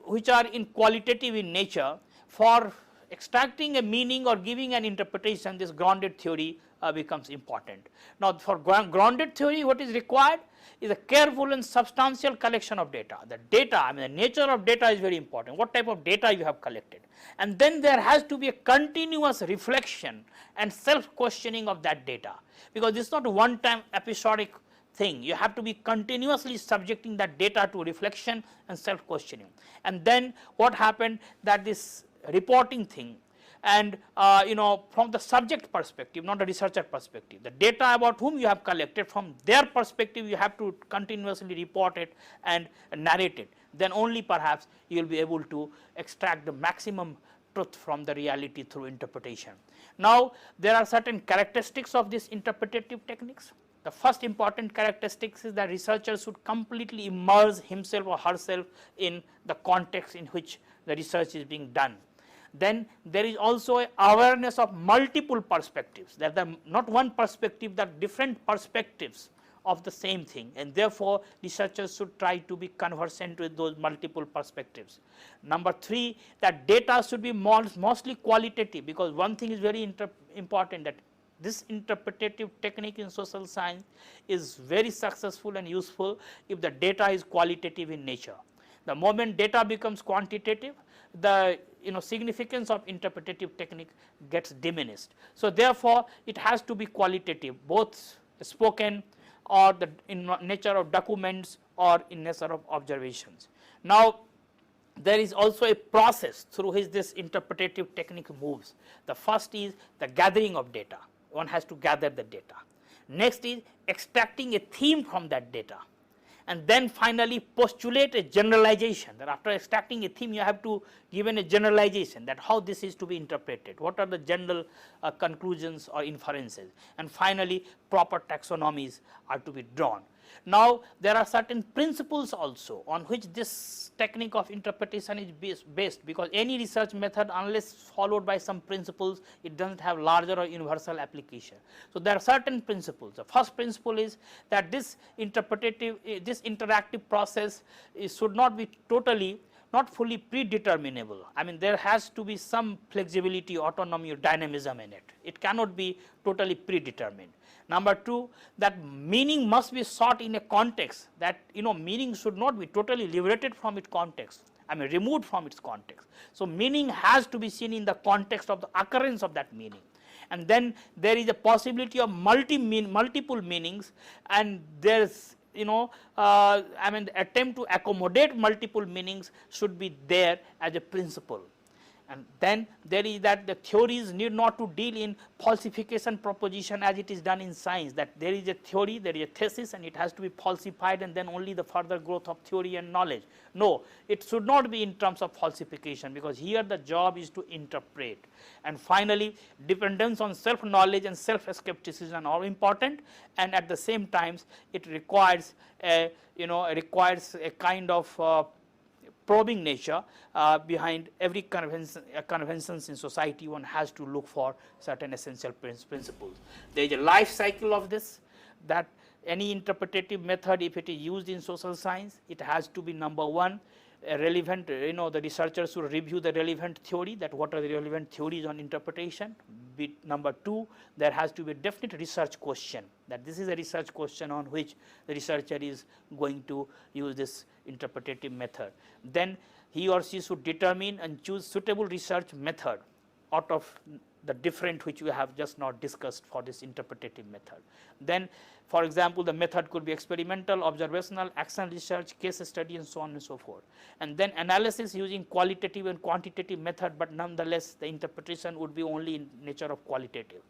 which are in qualitative in nature, for extracting a meaning or giving an interpretation, this grounded theory becomes important. Now, for grounded theory, what is required is a careful and substantial collection of data. The data, I mean the nature of data is very important, what type of data you have collected, and then there has to be a continuous reflection and self questioning of that data, because this is not a one time episodic thing, you have to be continuously subjecting that data to reflection and self questioning. And then what happened, that this reporting thing, and from the subject perspective, not the researcher perspective, the data about whom you have collected, from their perspective you have to continuously report it and narrate it, then only perhaps you will be able to extract the maximum truth from the reality through interpretation. Now, there are certain characteristics of these interpretative techniques. The first important characteristics is that researcher should completely immerse himself or herself in the context in which the research is being done. Then there is also a awareness of multiple perspectives, that the not one perspective, that different perspectives of the same thing, and therefore researchers should try to be conversant with those multiple perspectives. Number 3, that data should be mostly qualitative, because one thing is very important, that this interpretative technique in social science is very successful and useful if the data is qualitative in nature. The moment data becomes quantitative, the significance of interpretative technique gets diminished. So, therefore, it has to be qualitative, both spoken or the in nature of documents or in nature of observations. Now, there is also a process through which this interpretative technique moves. The first is the gathering of data, one has to gather the data. Next is extracting a theme from that data, and then finally postulate a generalization, that after extracting a theme you have to give a generalization that how this is to be interpreted, what are the general conclusions or inferences, and finally proper taxonomies are to be drawn. Now, there are certain principles also on which this technique of interpretation is based, because any research method unless followed by some principles, it does not have larger or universal application. So, there are certain principles. The first principle is that this interpretative, this interactive process should not be totally, not fully predeterminable. I mean, there has to be some flexibility, autonomy or dynamism in it. It cannot be totally predetermined. Number two, that meaning must be sought in a context, that meaning should not be totally liberated from its context, I mean removed from its context. So, meaning has to be seen in the context of the occurrence of that meaning, and then there is a possibility of multiple meanings, and there is I mean the attempt to accommodate multiple meanings should be there as a principle. And then there is that the theories need not to deal in falsification proposition as it is done in science, that there is a theory, there is a thesis, and it has to be falsified and then only the further growth of theory and knowledge. No, it should not be in terms of falsification, because here the job is to interpret. And finally, dependence on self knowledge and self skepticism are important, and at the same time it requires a kind of probing nature behind every conventions in society. One has to look for certain essential principles. There is a life cycle of this, that any interpretative method, if it is used in social science, it has to be number one, relevant, the researchers should review the relevant theory, that what are the relevant theories on interpretation. Number two, there has to be a definite research question, that this is a research question on which the researcher is going to use this interpretative method. Then he or she should determine and choose suitable research method out of the different which we have just now discussed for this interpretative method. Then, for example, the method could be experimental, observational, action research, case study, and so on and so forth. And then analysis using qualitative and quantitative method, but nonetheless the interpretation would be only in nature of qualitative.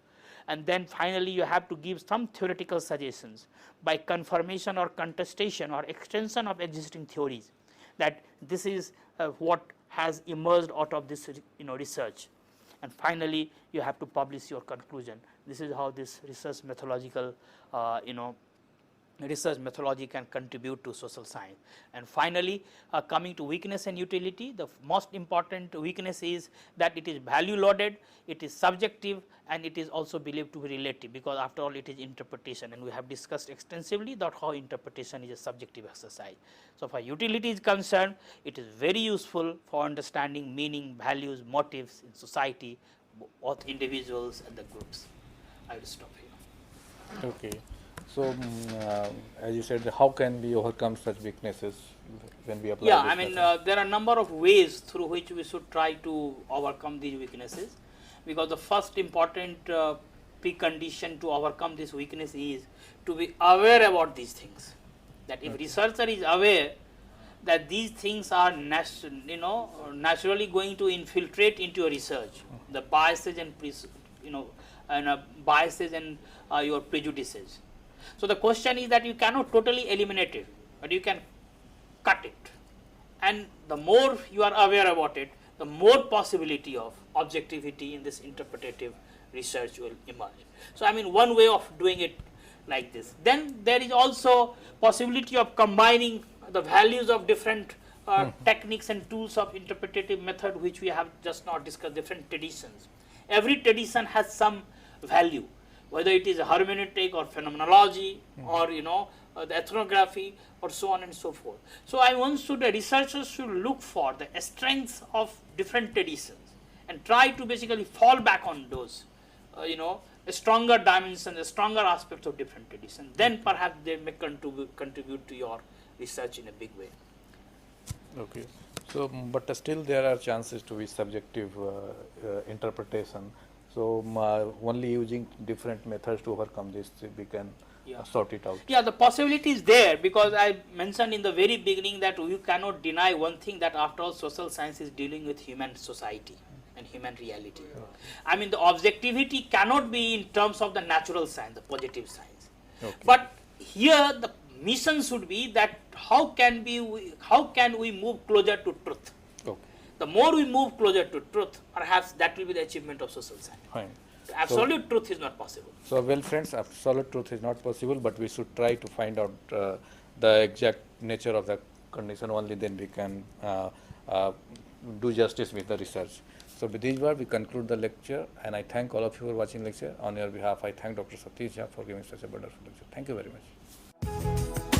And then finally you have to give some theoretical suggestions by confirmation or contestation or extension of existing theories, that this is what has emerged out of this research. And finally you have to publish your conclusion. This is how this research methodological research methodology can contribute to social science. And finally, coming to weakness and utility, the most important weakness is that it is value loaded, it is subjective, and it is also believed to be relative, because after all it is interpretation, and we have discussed extensively that how interpretation is a subjective exercise. So, for utility is concerned, it is very useful for understanding meaning, values, motives in society, both individuals and the groups. I will stop here. Okay. So, as you said, how can we overcome such weaknesses when we apply? Yeah, I mean there are a number of ways through which we should try to overcome these weaknesses, because the first important precondition to overcome this weakness is to be aware about these things. That if researcher is aware that these things are naturally going to infiltrate into your research, the biases and biases and your prejudices. So, the question is that you cannot totally eliminate it, but you can cut it, and the more you are aware about it, the more possibility of objectivity in this interpretative research will emerge. So, I mean one way of doing it like this. Then there is also possibility of combining the values of different techniques and tools of interpretative method, which we have just now discussed, different traditions. Every tradition has some value, whether it is a hermeneutic or phenomenology or the ethnography or so on and so forth. So, researchers should look for the strengths of different traditions and try to basically fall back on those a stronger dimension, a stronger aspects of different traditions. Then perhaps they may contribute to your research in a big way. Okay. So, but still there are chances to be subjective interpretation. So, only using different methods to overcome this, we can sort it out. Yeah, the possibility is there, because I mentioned in the very beginning that you cannot deny one thing, that after all social science is dealing with human society and human reality. I mean, the objectivity cannot be in terms of the natural science, the positive science. But here the mission should be that how can we move closer to truth. The more we move closer to truth, perhaps that will be the achievement of social science. Fine. Absolute truth is not possible. So, well friends, absolute truth is not possible, but we should try to find out the exact nature of the condition, only then we can do justice with the research. So, with this word we conclude the lecture, and I thank all of you for watching lecture. On your behalf, I thank Dr. Satish Jha for giving such a wonderful lecture. Thank you very much.